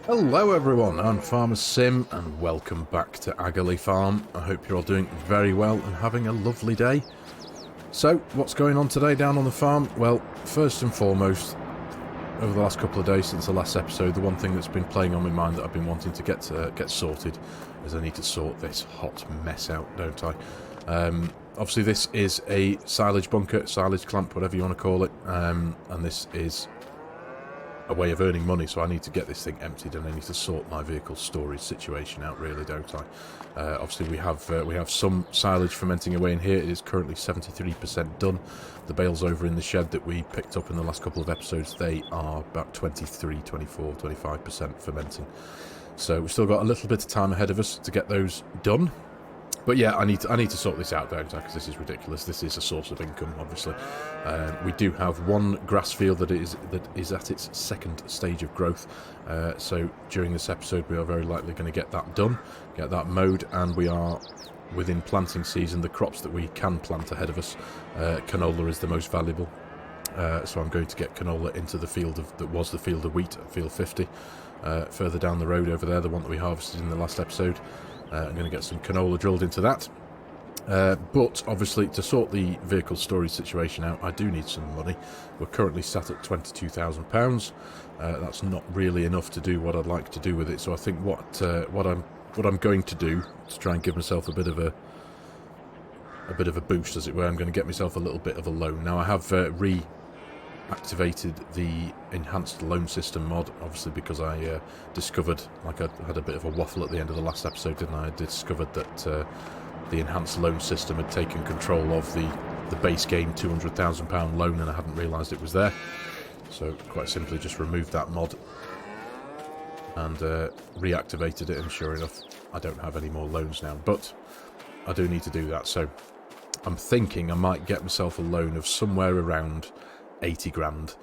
Hello everyone, I'm FARMERSIM and welcome back to Aghalee Farm. I hope you're all doing very well and having a lovely day. So, what's going on today down on the farm? Well, first and foremost, over the last couple of days since the last episode, the one thing that's been playing on my mind that I've been wanting to get sorted is I need to sort this hot mess out, don't I? Obviously this is a silage bunker, silage clamp, whatever you want to call it, and this is a way of earning money, so I need to get this thing emptied and I need to sort my vehicle storage situation out, really, don't I? Obviously we have some silage fermenting away in here. It is currently 73% done. The bales over in the shed that we picked up in the last couple of episodes, they are about 23, 24, 25% fermenting. So we've still got a little bit of time ahead of us to get those done. But yeah, I need to sort this out, don't I? Because this is ridiculous. This is a source of income, obviously. We do have one grass field that is at its second stage of growth. So during this episode, we are very likely going to get that done, get that mowed, and we are within planting season. The crops that we can plant ahead of us, canola is the most valuable. So I'm going to get canola into the field that was the field of wheat, field 50, further down the road over there, the one that we harvested in the last episode. I'm going to get some canola drilled into that. But obviously, to sort the vehicle storage situation out, I do need some money. We're currently sat at £22,000. That's not really enough to do what I'd like to do with it. So I think what I'm going to do to try and give myself a bit of a boost, as it were, I'm going to get myself a little bit of a loan. Now I have reactivated the enhanced loan system mod, obviously because I discovered, like I had a bit of a waffle at the end of the last episode, didn't I? I discovered that the enhanced loan system had taken control of the base game £200,000 loan, and I hadn't realised it was there. So quite simply just removed that mod and reactivated it, and sure enough I don't have any more loans now, but I do need to do that. So I'm thinking I might get myself a loan of somewhere around 80 grand,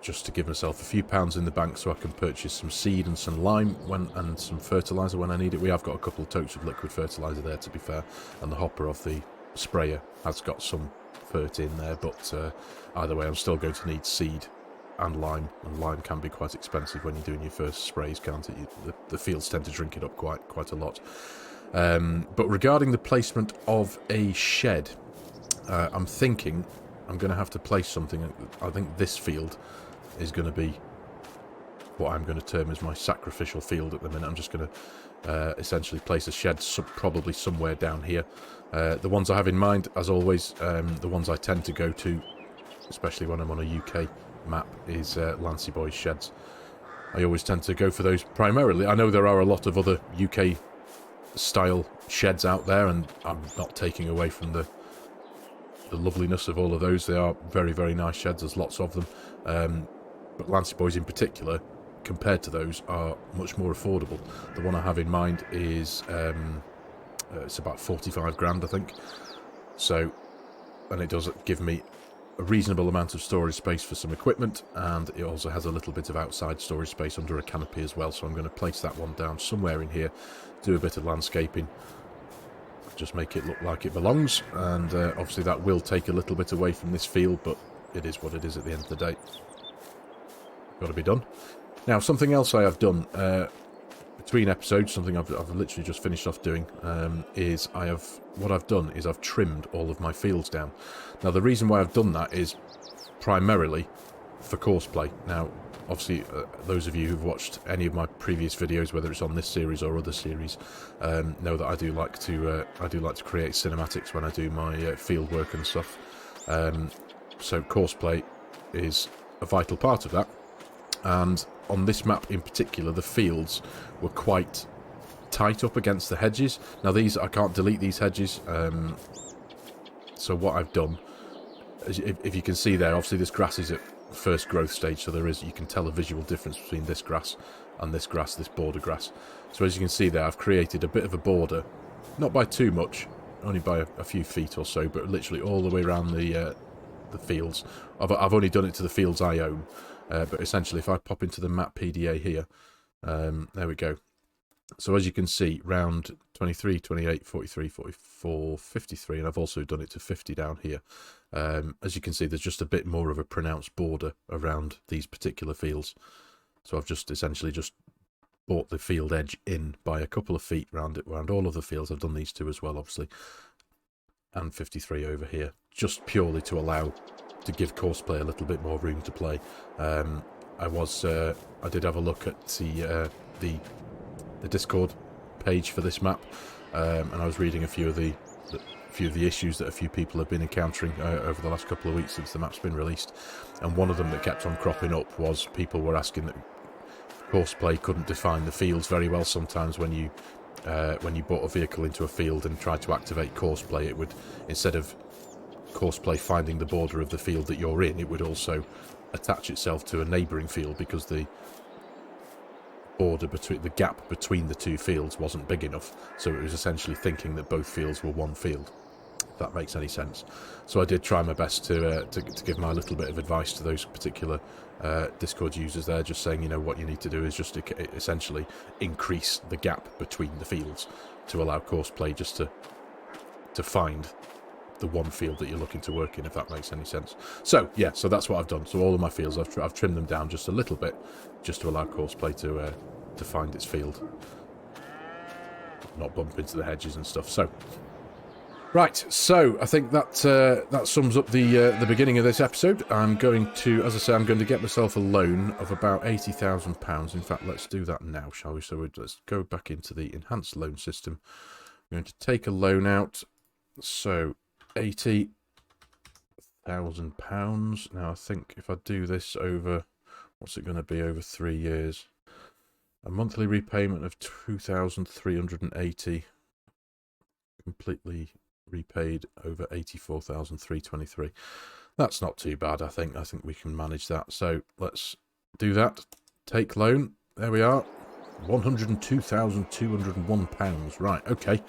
just to give myself a few pounds in the bank so I can purchase some seed and some lime and some fertiliser when I need it. We have got a couple of totes of liquid fertiliser there, to be fair, and the hopper of the sprayer has got some fert in there, but either way I'm still going to need seed and lime can be quite expensive when you're doing your first sprays, can't it? The fields tend to drink it up quite a lot. But regarding the placement of a shed, I'm thinking I'm going to have to place something. I think this field is going to be what I'm going to term as my sacrificial field at the minute. I'm just going to essentially place a shed probably somewhere down here. The ones I have in mind, as always, the ones I tend to go to, especially when I'm on a UK map, is Lancy Boys sheds. I always tend to go for those primarily. I know there are a lot of other UK style sheds out there, and I'm not taking away from the loveliness of all of those. They are very, very nice sheds. There's lots of them, but Lancy Boys in particular, compared to those, are much more affordable. The one I have in mind is it's about 45 grand, I think. So, and it does give me a reasonable amount of storage space for some equipment, and it also has a little bit of outside storage space under a canopy as well. So I'm going to place that one down somewhere in here, do a bit of landscaping, just make it look like it belongs, and obviously that will take a little bit away from this field, but it is what it is at the end of the day. Got to be done. Now, something else I have done between episodes, something I've literally just finished off doing, is what I've done is I've trimmed all of my fields down. Now, the reason why I've done that is primarily for courseplay. Now, obviously, those of you who've watched any of my previous videos, whether it's on this series or other series, know that I do like to create cinematics when I do my field work and stuff. So courseplay is a vital part of that. And on this map in particular, the fields were quite tight up against the hedges. Now these, I can't delete these hedges. So what I've done, if you can see there, obviously this grass is at first growth stage, so you can tell a visual difference between this grass, this border grass. So as you can see there, I've created a bit of a border, not by too much, only by a few feet or so, but literally all the way around the fields. I've only done it to the fields I own, but essentially if I pop into the map PDA here, there we go. So as you can see, round 23, 28, 43, 44, 53, and I've also done it to 50 down here. As you can see, there's just a bit more of a pronounced border around these particular fields. So I've just essentially just brought the field edge in by a couple of feet around all of the fields. I've done these two as well, obviously, and 53 over here, just purely to give courseplay a little bit more room to play. I did have a look at the Discord page for this map, and I was reading a few of the issues that a few people have been encountering over the last couple of weeks since the map's been released. And one of them that kept on cropping up was people were asking that courseplay couldn't define the fields very well. Sometimes when you brought a vehicle into a field and tried to activate courseplay, it would, instead of courseplay finding the border of the field that you're in, it would also attach itself to a neighbouring field, because the gap between the two fields wasn't big enough. So it was essentially thinking that both fields were one field, if that makes any sense. So I did try my best to give my little bit of advice to those particular Discord users there, just saying, what you need to do is just essentially increase the gap between the fields to allow courseplay just to find the one field that you're looking to work in, if that makes any sense. So yeah, so that's what I've done. So all of my fields, I've trimmed them down just a little bit, just to allow courseplay to find its field, not bump into the hedges and stuff. So right, so I think that sums up the beginning of this episode. I'm going to, as I say, I'm going to get myself a loan of about £80,000. In fact, let's do that now, shall we? So let's go back into the enhanced loan system. I'm going to take a loan out. So £80,000. Now I think if I do this over, what's it going to be over 3 years? A monthly repayment of 2,380, completely repaid over 84,323. That's not too bad, I think. I think we can manage that. So let's do that. Take loan. There we are. £102,201. Right, okay.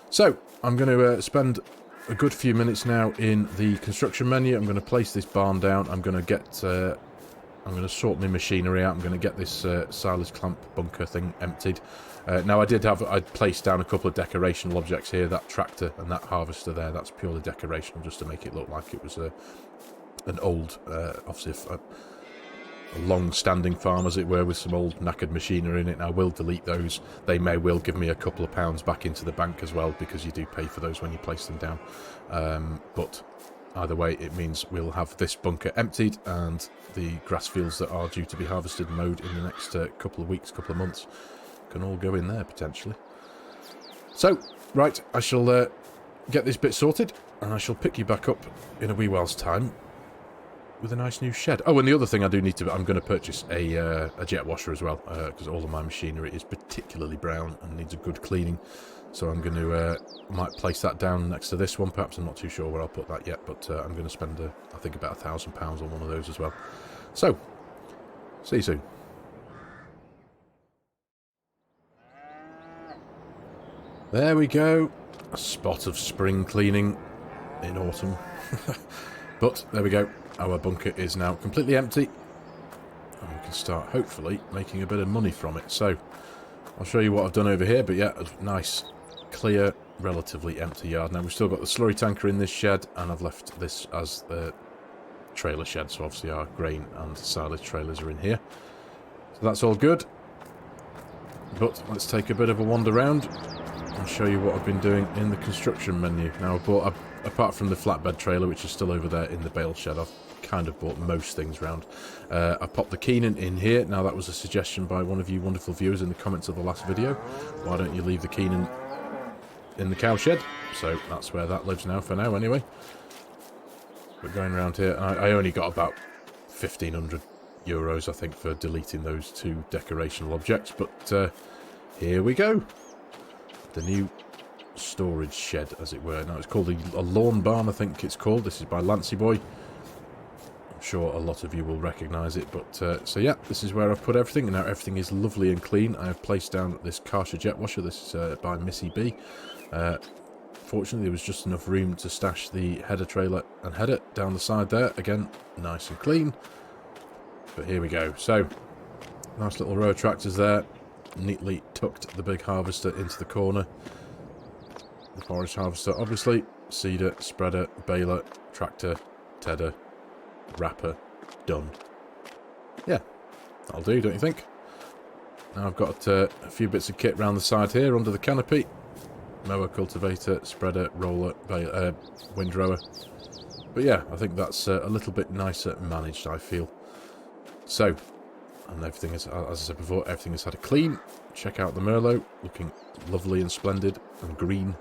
So I'm going to spend a good few minutes now in the construction menu. I'm going to place this barn down. I'm going to sort my machinery out. I'm going to get this silage clamp bunker thing emptied. Now I'd placed down a couple of decorational objects here. That tractor and that harvester there, that's purely decorational, just to make it look like it was an old, obviously a long-standing farm, as it were, with some old knackered machinery in it. And I will delete those. They may well give me a couple of pounds back into the bank as well, because you do pay for those when you place them down. But either way, it means we'll have this bunker emptied, and the grass fields that are due to be harvested and mowed in the next couple of weeks, couple of months, can all go in there, potentially. So, right, I shall get this bit sorted, and I shall pick you back up in a wee while's time with a nice new shed. Oh, and the other thing I'm going to purchase a jet washer as well, because all of my machinery is particularly brown and needs a good cleaning. So I'm going to, might place that down next to this one, perhaps. I'm not too sure where I'll put that yet, but I'm going to spend, I think, about £1,000 on one of those as well. So, see you soon. There we go. A spot of spring cleaning in autumn. But, there we go. Our bunker is now completely empty. And we can start, hopefully, making a bit of money from it. So, I'll show you what I've done over here. But yeah, a nice, clear, relatively empty yard. Now, we've still got the slurry tanker in this shed, and I've left this as the trailer shed. So, obviously, our grain and silage trailers are in here. So, that's all good. But let's take a bit of a wander around and show you what I've been doing in the construction menu. Now, I've bought, apart from the flatbed trailer, which is still over there in the bale shed, I've kind of bought most things round. I popped the Keenan in here. Now, that was a suggestion by one of you wonderful viewers in the comments of the last video. Why don't you leave the Keenan in the cow shed? So that's where that lives now, for now anyway. But going around here, I only got about €1,500, I think, for deleting those two decorational objects. But here we go. The new storage shed, as it were. Now, it's called a lawn barn, I think it's called. This is by Lancey Boy. I'm sure a lot of you will recognise it. But so yeah, this is where I've put everything, and now everything is lovely and clean. I have placed down this Karcher jet washer. This is by Missy B. Fortunately, there was just enough room to stash the header trailer and header down the side there. Again, nice and clean. But here we go. So, nice little row of tractors there. Neatly tucked the big harvester into the corner. The forage harvester, obviously. Seeder, spreader, baler, tractor, tedder, wrapper, done. Yeah, that'll do, don't you think? Now I've got a few bits of kit around the side here under the canopy. Mower, cultivator, spreader, roller, windrower. But yeah, I think that's a little bit nicer managed, I feel. So, and everything is, as I said before, everything has had a clean. Check out the Merlot, looking lovely and splendid and green.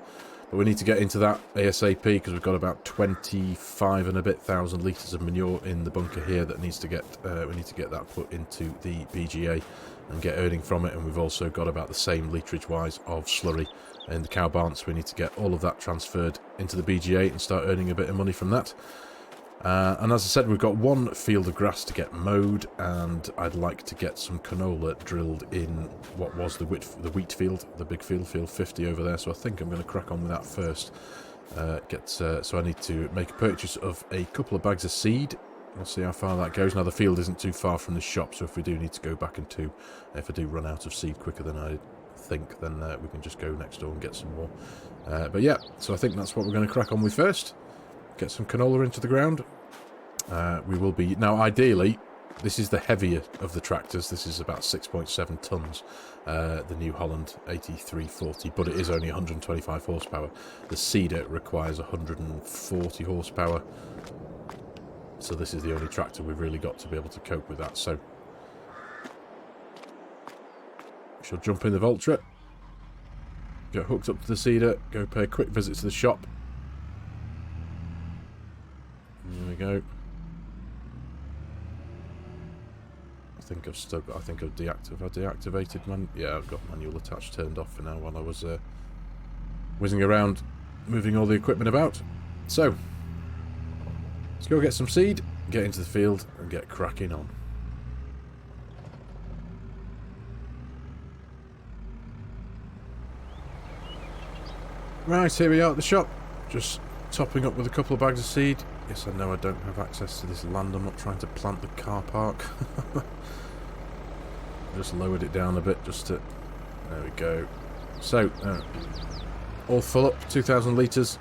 But we need to get into that ASAP because we've got about 25 and a bit thousand litres of manure in the bunker here that needs to get, we need to get that put into the BGA and get earning from it. And we've also got about the same litrage-wise of slurry in the cow barn, so we need to get all of that transferred into the BGA and start earning a bit of money from that. And as I said, we've got one field of grass to get mowed, and I'd like to get some canola drilled in what was the wheat field, the big field 50 over there. So I think I'm going to crack on with that first. So I need to make a purchase of a couple of bags of seed. We'll see how far that goes. Now the field isn't too far from the shop, so if we do need to go back into, if I do run out of seed quicker than I think, then we can just go next door and get some more. But yeah, so I think that's what we're going to crack on with first. Get some canola into the ground. We will be... Now, ideally, this is the heavier of the tractors. This is about 6.7 tonnes, the New Holland 8340, but it is only 125 horsepower. The Cedar requires 140 horsepower. So this is the only tractor we've really got to be able to cope with that. So we shall jump in the Voltra, get hooked up to the Cedar, go pay a quick visit to the shop. There we go. I think I've deactivated yeah, I've got manual attach turned off for now while I was whizzing around moving all the equipment about. So let's go get some seed, get into the field and get cracking on. Right, here we are at the shop, just topping up with a couple of bags of seed. Yes, I know I don't have access to this land. I'm not trying to plant the car park. Just lowered it down a bit just to... There we go. So, all full up, 2,000 litres.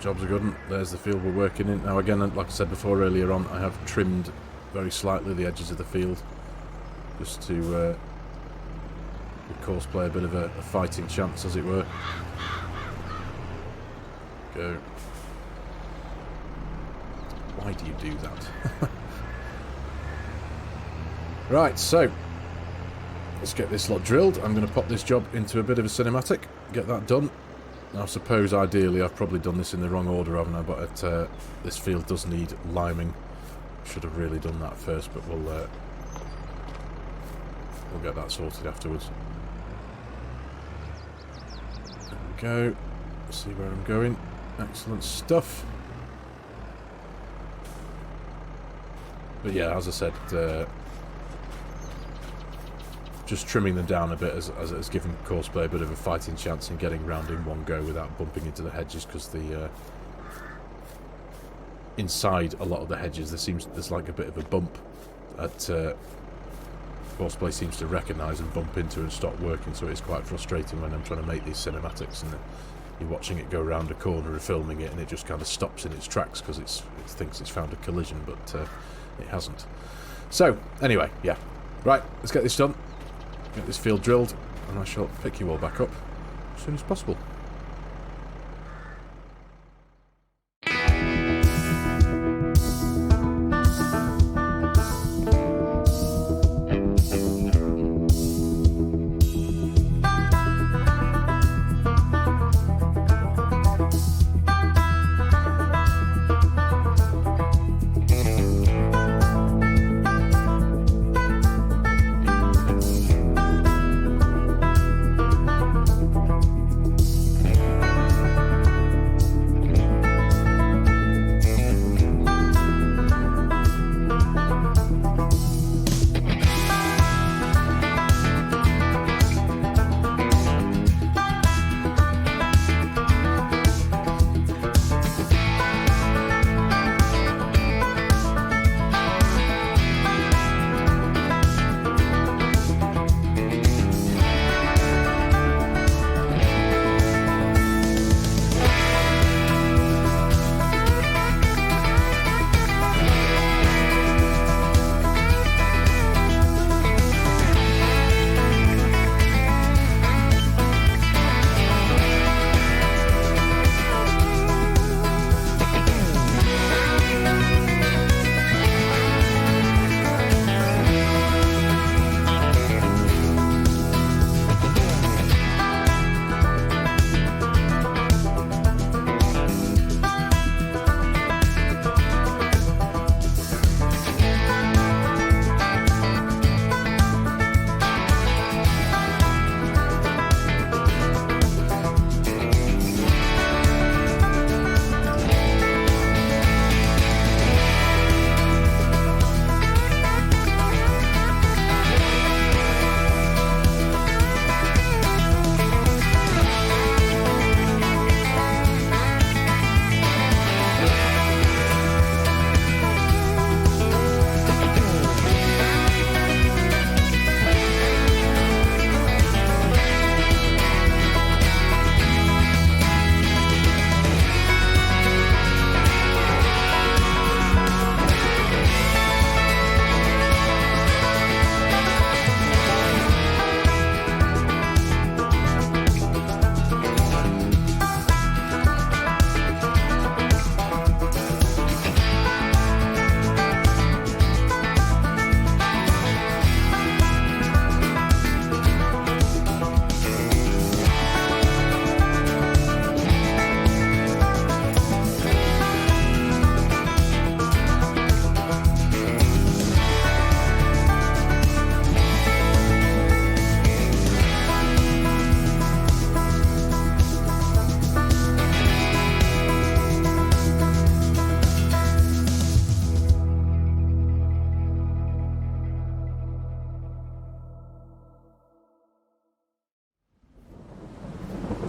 Job's a good one. There's the field we're working in. Now again, like I said before earlier on, I have trimmed very slightly the edges of the field. Just to, of course, play a bit of a fighting chance, as it were. Go. Why do you do that? Right, so let's get this lot drilled. I'm going to pop this job into a bit of a cinematic, get that done. Now, I suppose ideally I've probably done this in the wrong order, haven't I? But this field does need liming. Should have really done that first, but we'll get that sorted afterwards. There we go. See where I'm going. Excellent stuff. But yeah, as I said, just trimming them down a bit as given Courseplay a bit of a fighting chance in getting round in one go without bumping into the hedges, because the inside a lot of the hedges there's like a bit of a bump that Courseplay seems to recognise and bump into and stop working, so it's quite frustrating when I'm trying to make these cinematics and you're watching it go around a corner and filming it and it just kind of stops in its tracks because it thinks it's found a collision, but it hasn't. So anyway, yeah, right, let's get this done, get this field drilled, and I shall pick you all back up as soon as possible.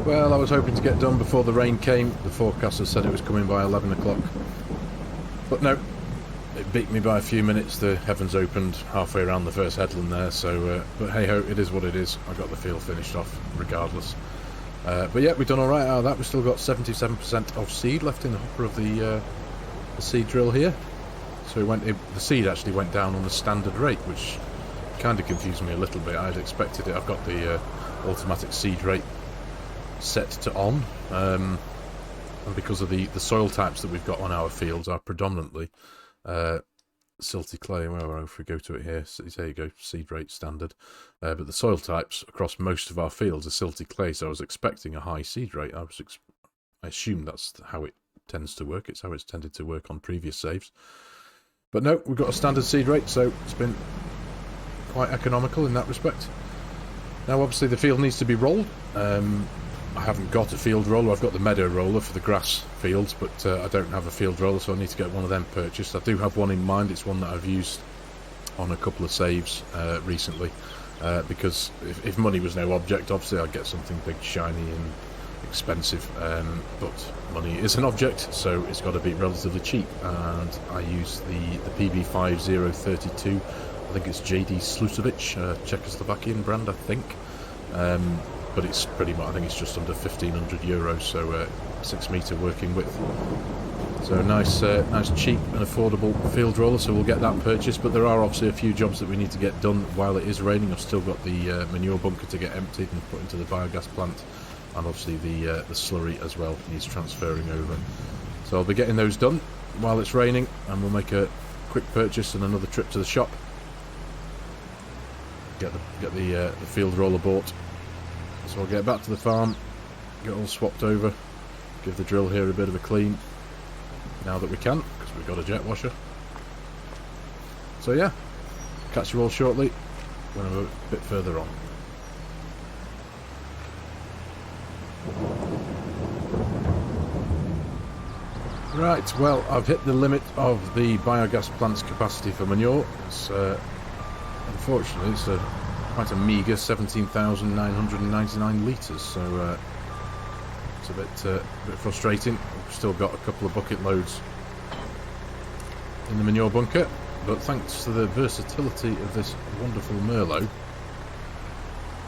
Well, I was hoping to get done before the rain came. The forecaster said it was coming by 11 o'clock. But no, it beat me by a few minutes. The heavens opened halfway around the first headland there, so... but hey-ho, it is what it is. I got the field finished off, regardless. But yeah, we've done alright out of that. We've still got 77% of seed left in the hopper of the seed drill here. So the seed actually went down on the standard rate, which kind of confused me a little bit. I'd expected it. I've got the automatic seed rate set to on, and because of the soil types that we've got on our fields are predominantly silty clay. Well, if we go to it here, so there you go, seed rate standard. But the soil types across most of our fields are silty clay, so I was expecting a high seed rate. I assume that's how it tends to work. It's how it's tended to work on previous saves. But no, we've got a standard seed rate, so it's been quite economical in that respect. Now, obviously, the field needs to be rolled. I haven't got a field roller. I've got the meadow roller for the grass fields, but I don't have a field roller, so I need to get one of them purchased. I do have one in mind. It's one that I've used on a couple of saves recently, because if money was no object, obviously I'd get something big, shiny and expensive, but money is an object, so it's got to be relatively cheap, and I use the PB5032. I think it's JD Slusovic, Czechoslovakian brand, I think. But it's pretty much, I think it's just under €1,500, so 6 metre working width. So nice cheap and affordable field roller, so we'll get that purchased. But there are obviously a few jobs that we need to get done while it is raining. I've still got the manure bunker to get emptied and put into the biogas plant, and obviously the slurry as well needs transferring over. So I'll be getting those done while it's raining, and we'll make a quick purchase and another trip to the shop. Get the field roller bought. So I'll get back to the farm, get all swapped over, give the drill here a bit of a clean, now that we can, because we've got a jet washer. So yeah, catch you all shortly when I'm a bit further on. Right, well, I've hit the limit of the biogas plant's capacity for manure. It's, unfortunately, it's quite a meagre 17,999 litres, so it's a bit frustrating. We've still got a couple of bucket loads in the manure bunker, but thanks to the versatility of this wonderful Merlot,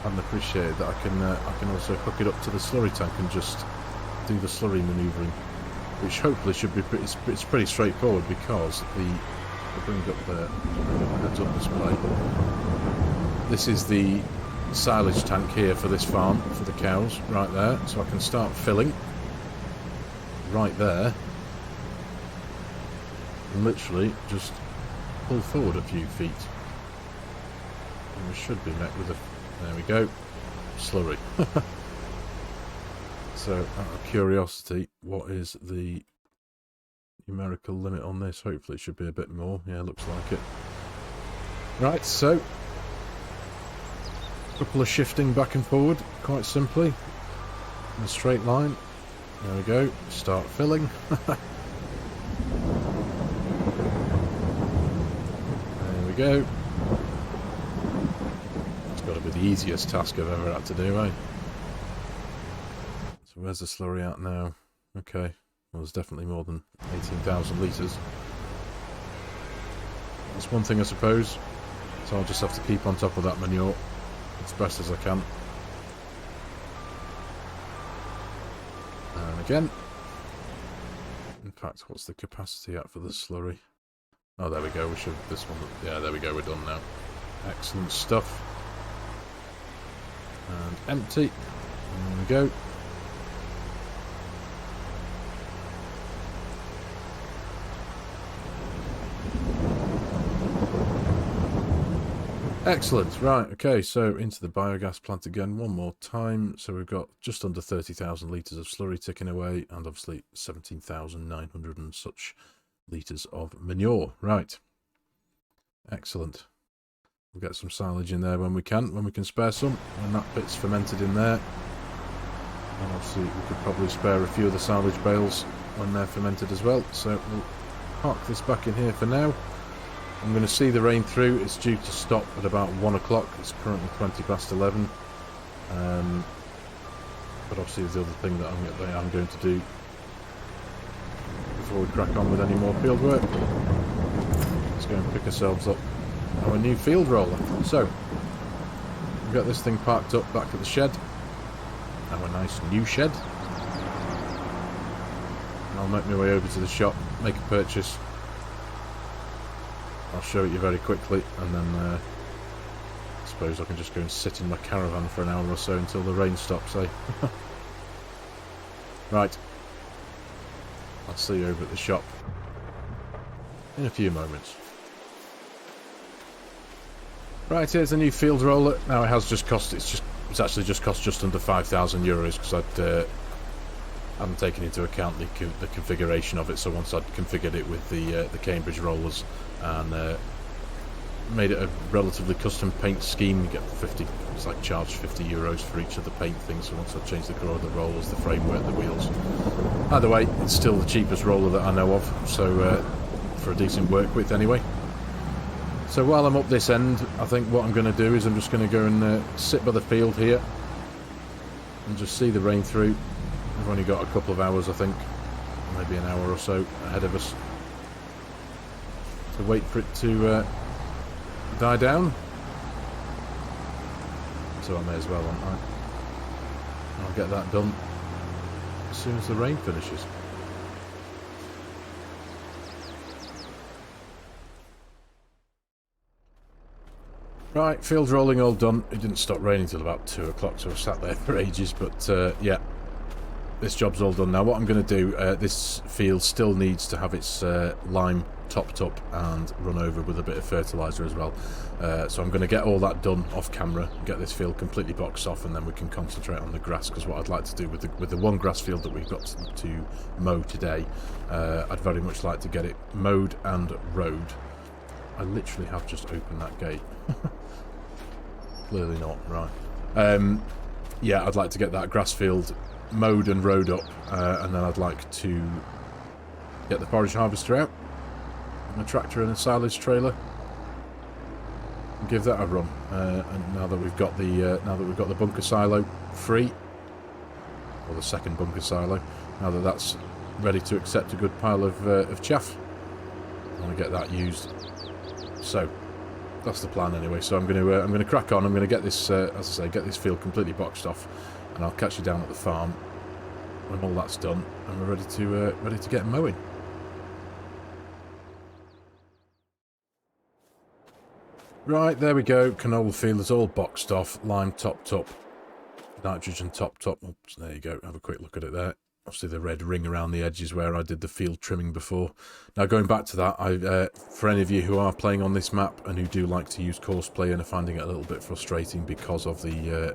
and appreciate that I can also hook it up to the slurry tank and just do the slurry manoeuvring, which hopefully should be it's pretty straightforward, because I'll bring up the heads-up display. This is the silage tank here for this farm, for the cows, right there. So I can start filling right there, and literally just pull forward a few feet. And we should be met with a, there we go, slurry. So, out of curiosity, what is the numerical limit on this? Hopefully it should be a bit more. Yeah, looks like it. Right, so couple of shifting back and forward, quite simply, in a straight line. There we go, start filling. There we go. It's got to be the easiest task I've ever had to do, eh? So where's the slurry at now? Okay, well, there's definitely more than 18,000 litres. That's one thing, I suppose. So I'll just have to keep on top of that manure as best as I can. And again. In fact, what's the capacity at for the slurry? Oh, there we go. We should, this one, yeah, there we go. We're done now. Excellent stuff. And empty. There we go. Excellent. Right, okay, so into the biogas plant again one more time. So we've got just under 30,000 litres of slurry ticking away, and obviously 17,900 and such litres of manure. Right. Excellent. We'll get some silage in there when we can spare some, when that bit's fermented in there. And obviously we could probably spare a few of the silage bales when they're fermented as well. So we'll park this back in here for now. I'm going to see the rain through. It's due to stop at about 1 o'clock. It's currently 11:20. But obviously the other thing that I'm going to do before we crack on with any more field work, let's go and pick ourselves up our new field roller. So, we've got this thing parked up back at the shed, our nice new shed. I'll make my way over to the shop, make a purchase. I'll show it you very quickly, and then I suppose I can just go and sit in my caravan for an hour or so until the rain stops, eh? Right. I'll see you over at the shop in a few moments. Right, here's a new field roller. Now it has just cost, it's actually just cost just under €5,000 because I hadn't taken into account the configuration of it. So once I'd configured it with the Cambridge rollers and made it a relatively custom paint scheme, you get 50. It's like charged €50 for each of the paint things. So once I change the colour of the rollers, the framework, the wheels. Either way, it's still the cheapest roller that I know of. So for a decent work width anyway. So while I'm up this end, I think what I'm going to do is I'm just going to go and sit by the field here and just see the rain through. We've only got a couple of hours, I think, maybe an hour or so ahead of us. So wait for it to die down. So I may as well, won't I? I'll get that done as soon as the rain finishes. Right, field rolling all done. It didn't stop raining till about 2 o'clock, so I sat there for ages, but yeah, this job's all done. Now what I'm going to do, this field still needs to have its lime topped up and run over with a bit of fertiliser as well. So I'm going to get all that done off camera, get this field completely boxed off, and then we can concentrate on the grass, because what I'd like to do with the one grass field that we've got to mow today, I'd very much like to get it mowed and rowed. I literally have just opened that gate. Clearly not, right. Yeah, I'd like to get that grass field mowed and rowed up, and then I'd like to get the forage harvester out, and a tractor and a silage trailer, and give that a run. And now that we've got the bunker silo free, or the second bunker silo, now that that's ready to accept a good pile of chaff, I want to get that used. So that's the plan anyway. So I'm going to crack on. I'm going to get this, as I say, get this field completely boxed off, and I'll catch you down at the farm when all that's done, and we're ready to get mowing. Right, there we go. Canola field is all boxed off, lime topped up, nitrogen topped up. Oops, there you go. Have a quick look at it there. Obviously the red ring around the edges where I did the field trimming before. Now going back to that, for any of you who are playing on this map and who do like to use course play and are finding it a little bit frustrating because of the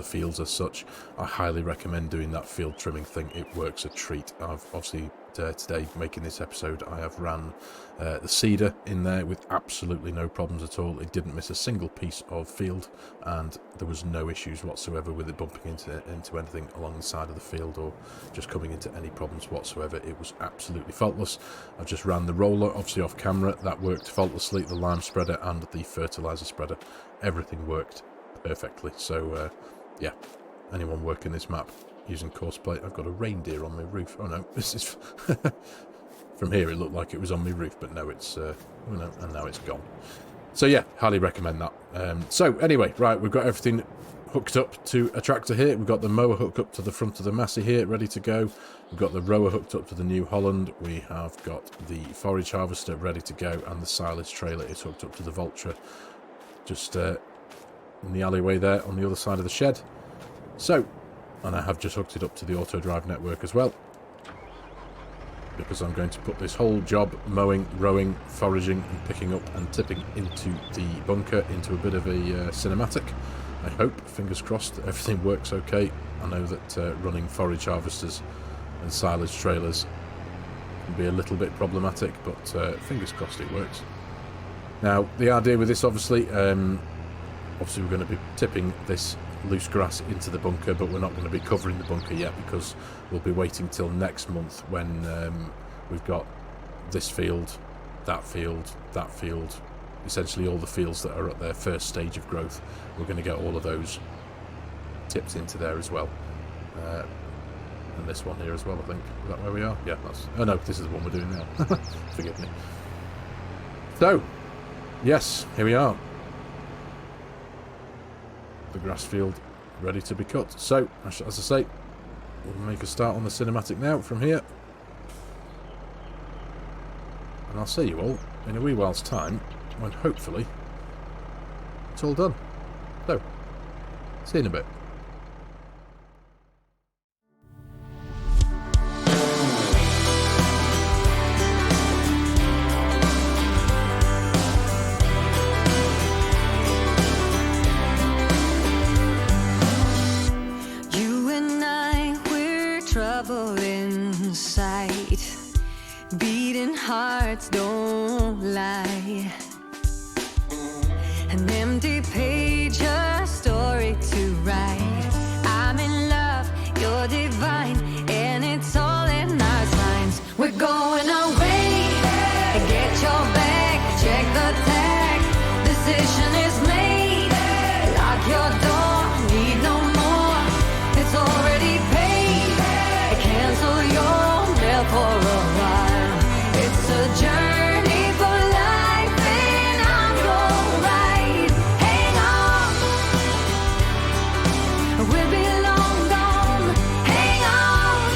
fields as such, I highly recommend doing that field trimming thing. It works a treat. I've obviously today, making this episode, I have ran the seeder in there with absolutely no problems at all. It didn't miss a single piece of field, and there was no issues whatsoever with it bumping into anything along the side of the field or just coming into any problems whatsoever. It was absolutely faultless. I just ran the roller, obviously off camera. That worked faultlessly. The lime spreader and the fertilizer spreader, everything worked perfectly. So yeah, anyone working this map using course plate. I've got a reindeer on my roof. Oh no, this is from here it looked like it was on my roof, but no, it's oh no, and now it's gone. So yeah, highly recommend that. So anyway, right, we've got everything hooked up to a tractor here. We've got the mower hooked up to the front of the Massey here, ready to go. We've got the rower hooked up to the New Holland. We have got the forage harvester ready to go, and the silage trailer is hooked up to the Vulture, just in the alleyway there on the other side of the shed. So, and I have just hooked it up to the auto drive network as well, because I'm going to put this whole job, mowing, rowing, foraging and picking up and tipping into the bunker into a bit of a cinematic. I hope, fingers crossed, that everything works okay. I know that running forage harvesters and silage trailers can be a little bit problematic, but fingers crossed it works. Now, the idea with this, obviously we're going to be tipping this loose grass into the bunker, but we're not going to be covering the bunker yet, because we'll be waiting till next month when we've got this field, that field, that field, essentially all the fields that are at their first stage of growth. We're going to get all of those tipped into there as well. And this one here as well, I think. Is that where we are? Yeah, that's... Oh no, this is the one we're doing now. Forgive me. So, yes, here we are. The grass field ready to be cut. So, as I say, we'll make a start on the cinematic now from here. And I'll see you all in a wee while's time when hopefully it's all done. So, see you in a bit. Beating hearts don't lie. An empty page, a story to write. I'm in love, you're divine, and it's all in our signs. We're going away. Get your bag, check the tag. Decision is made. Lock your door, need no more. It's already paid. Cancel your mail for a while. It's a journey for life, and I'm your ride. Hang on, we'll be long gone. Hang on,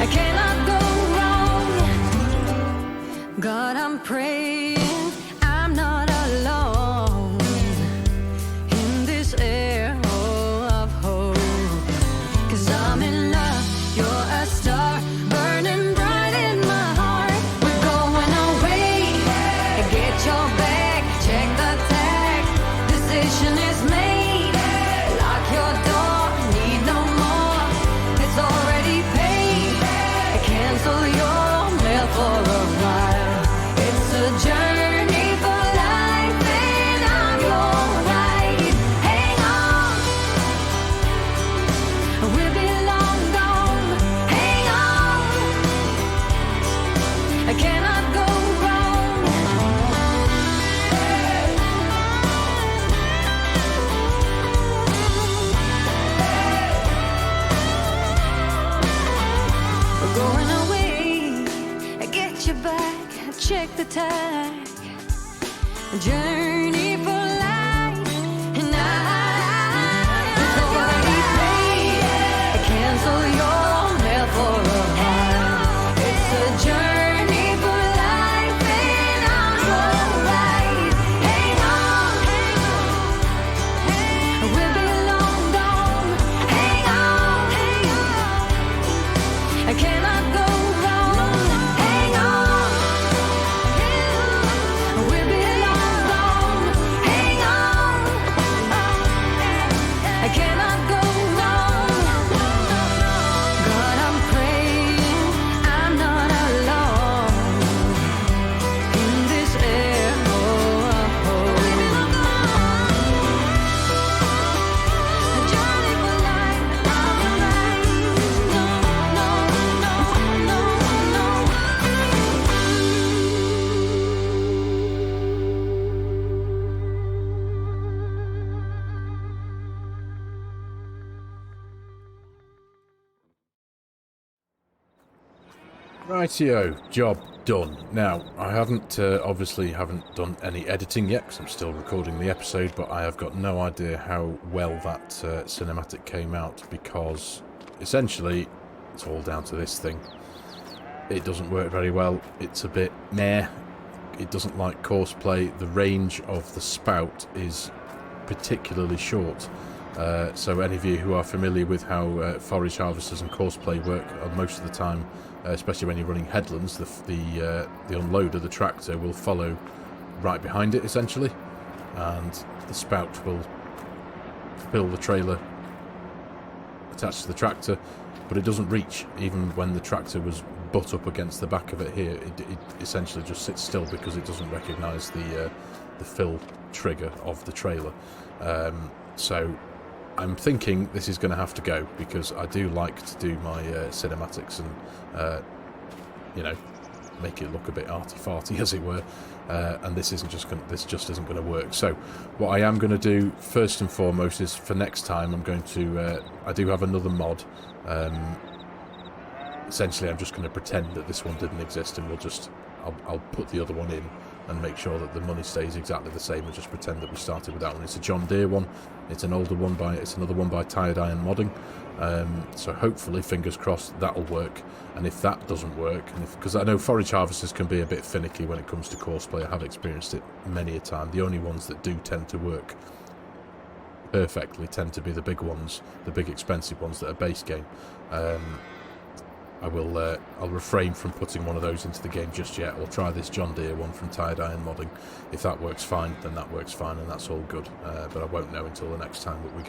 I cannot go wrong. God, I'm praying I'm not alone in this air of hope. 'Cause I'm in love, you're a star burning bright in my heart. We're going away. Get your bag, check the tag. Decision is made. Lock your door, need no more. It's already paid. Cancel your mail for a while. It's a journey for life, and I'm your ride. Hang on, we'll be long gone. Hang on, I cannot go wrong. We're going away. Get your back, check the tag. Journey for life, and it's already paid. Cancel your mail for a while. It's a journey for life, and I'm your ride. Hang on, we'll be long gone. Hang on, I cannot go wrong. Hang on, we'll be long gone. Hang on, I cannot go wrong. God, I'm praying I'm not alone in this air of hope. A journey for life, I'm right. No, no, no, no, no. Rightio, job done. Now, I haven't, obviously haven't done any editing yet, because I'm still recording the episode, but I have got no idea how well that cinematic came out, because essentially, it's all down to this thing. It doesn't work very well, it's a bit meh, it doesn't like course play, the range of the spout is particularly short. So any of you who are familiar with how forage harvesters and course play work, most of the time, especially when you're running headlands, the unloader, the tractor, will follow right behind it essentially, and the spout will fill the trailer attached to the tractor, but it doesn't reach. Even when the tractor was butt up against the back of it here, it essentially just sits still because it doesn't recognise the fill trigger of the trailer. So I'm thinking this is going to have to go, because I do like to do my cinematics and, you know, make it look a bit arty-farty, as it were. And this just isn't going to work. So what I am going to do first and foremost is, for next time, I'm going to I do have another mod. Essentially, I'm just going to pretend that this one didn't exist, and I'll put the other one in and make sure that the money stays exactly the same, and just pretend that we started with that one. It's a John Deere one. It's an older one it's another one by Tired Iron Modding. So hopefully, fingers crossed, that'll work. And if that doesn't work, because I know forage harvesters can be a bit finicky when it comes to courseplay, I have experienced it many a time. The only ones that do tend to work perfectly tend to be the big ones, the big expensive ones that are base game. I'll refrain from putting one of those into the game just yet. We'll try this John Deere one from Tired Iron Modding. If that works fine, then that works fine, and that's all good. But I won't know until the next time that we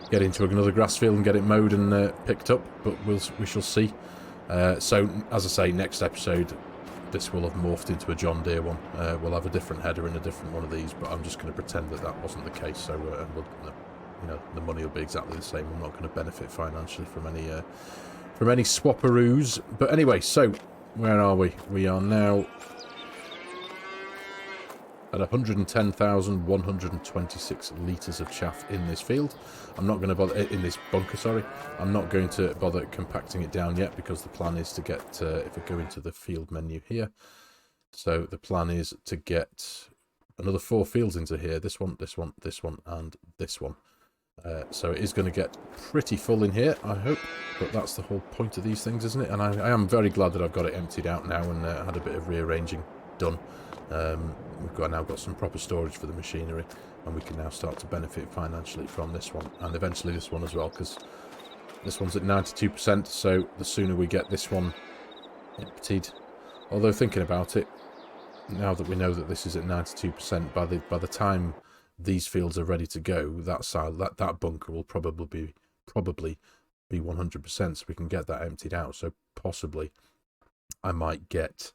get into another grass field and get it mowed and picked up. But we shall see. So, as I say, next episode, this will have morphed into a John Deere one. We'll have a different header in a different one of these, but I'm just going to pretend that that wasn't the case. So, the money will be exactly the same. I'm not going to benefit financially from any swapperoos. But anyway, so where are we? We are now at 110,126 litres of chaff in this field. I'm not going to bother, in this bunker, sorry. I'm not going to bother compacting it down yet, because the plan is to get, if we go into the field menu here, so the plan is to get another 4 fields into here. This one, this one, this one, and this one. So it is going to get pretty full in here, I hope, but that's the whole point of these things, isn't it? And I am very glad that I've got it emptied out now and had a bit of rearranging done. We've now got some proper storage for the machinery, and we can now start to benefit financially from this one, and eventually this one as well, because this one's at 92%, so the sooner we get this one emptied, although thinking about it, now that we know that this is at 92%, by the time these fields are ready to go, that bunker will probably be 100%, so we can get that emptied out. So possibly I might get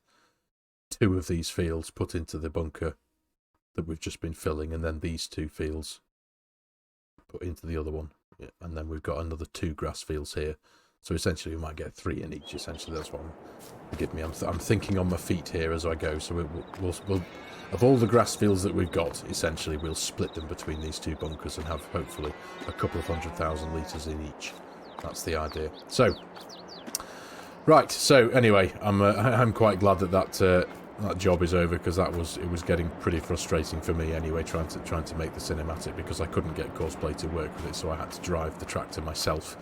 2 of these fields put into the bunker that we've just been filling, and then these 2 fields put into the other one, and then we've got another 2 grass fields here. So essentially we might get 3 in each. Essentially, that's what forgive me, I'm thinking on my feet here as I go. So we'll of all the grass fields that we've got, essentially we'll split them between these 2 bunkers and have hopefully a couple of 100,000 litres in each. That's the idea. So right, so anyway, I'm quite glad that job is over, because it was getting pretty frustrating for me anyway, trying to make the cinematic, because I couldn't get courseplay to work with it, so I had to drive the tractor myself.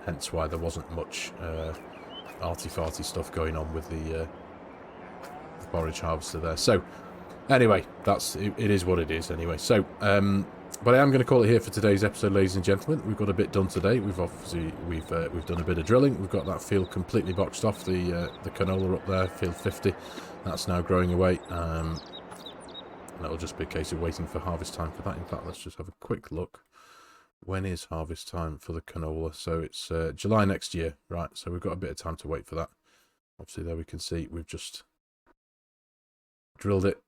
Hence why there wasn't much arty-farty stuff going on with the forage harvester there. So anyway, it is what it is anyway. So but I am going to call it here for today's episode, ladies and gentlemen. We've got a bit done today. We've done a bit of drilling. We've got that field completely boxed off, the canola up there, field 50. That's now growing away. And that'll just be a case of waiting for harvest time for that. In fact, let's just have a quick look. When is harvest time for the canola? So it's July next year, right? So we've got a bit of time to wait for that. Obviously, there we can see we've just drilled it,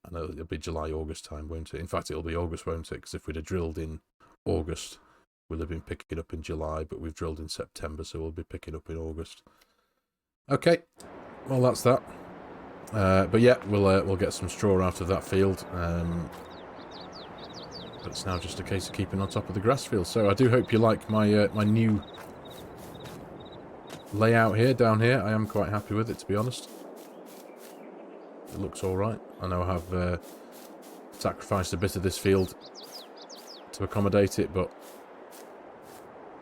and it'll be July, August time, won't it? In fact, it'll be August, won't it? Because if we'd have drilled in August, we'll have been picking up in July, but we've drilled in September, so we'll be picking up in August. Okay, well that's that. But yeah, we'll get some straw out of that field. But it's now just a case of keeping on top of the grass field. So I do hope you like my my new layout here, down here. I am quite happy with it, to be honest. It looks alright. I know I have sacrificed a bit of this field to accommodate it, but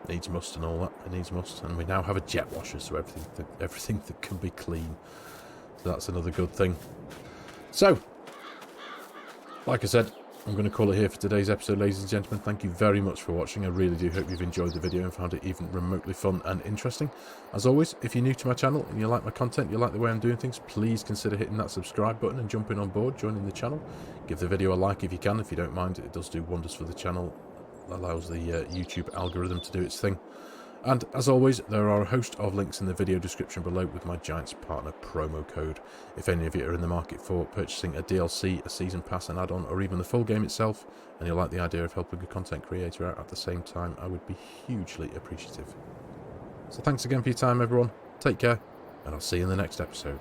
needs must and all that. It needs must. And we now have a jet washer, so everything that can be clean. So that's another good thing. So, like I said, I'm going to call it here for today's episode, ladies and gentlemen. Thank you very much for watching. I really do hope you've enjoyed the video and found it even remotely fun and interesting. As always, if you're new to my channel and you like my content, you like the way I'm doing things, please consider hitting that subscribe button and jumping on board, joining the channel. Give the video a like if you can, if you don't mind. It does do wonders for the channel. It allows the YouTube algorithm to do its thing. And as always, there are a host of links in the video description below with my Giants Partner promo code. If any of you are in the market for purchasing a DLC, a season pass, an add-on, or even the full game itself, and you like the idea of helping a content creator out at the same time, I would be hugely appreciative. So thanks again for your time, everyone. Take care. and I'll see you in the next episode.